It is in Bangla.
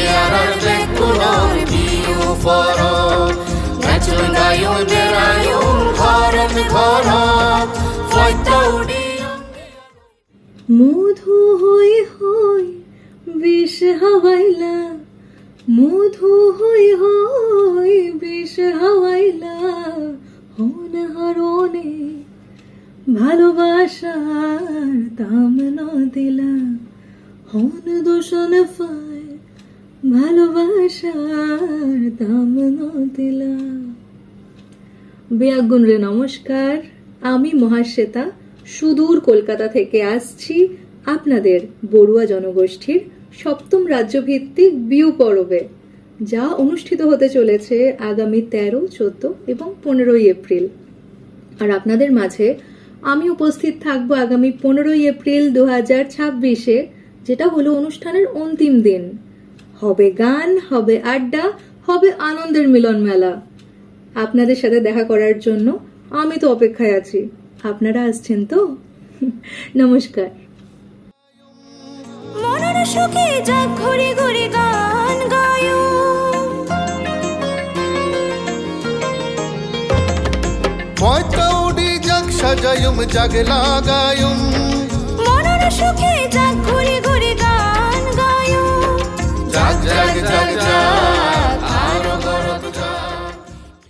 Miarar bekunor biu foro Nachun gayun derayun Gharan gharan Foyta udiyun মধু হই হই বিষ হাওয়াইলা মধু হই হই বিষ হাওয়াইলা হন হরণে ভালোবাসার দাম না দিলা হন দূষণ পায় ভালোবাসার দাম না দিলা। বেয়াগুন রে নমস্কার, আমি মহাশ্বেতা সুদূর কলকাতা থেকে আসছি আপনাদের বড়ুয়া জনগোষ্ঠীর সপ্তম রাজ্যভিত্তিক বিউ পরবে, যা অনুষ্ঠিত হতে চলেছে আগামী 13, 14 এবং 15 এপ্রিল। আর আপনাদের মাঝে আমি উপস্থিত থাকবো আগামী 15 এপ্রিল 2026-এ, যেটা হলো অনুষ্ঠানের অন্তিম দিন। হবে গান, হবে আড্ডা, হবে আনন্দের মিলন মেলা। আপনাদের সাথে দেখা করার জন্য আমি তো অপেক্ষায় আছি। আপনারা আসছেন তো? নমস্কার। মনের সুখে যাক ঘুরে ঘুরে গান গায়ো Foyta udi jak sajayum jag lagayum মনের সুখে যাক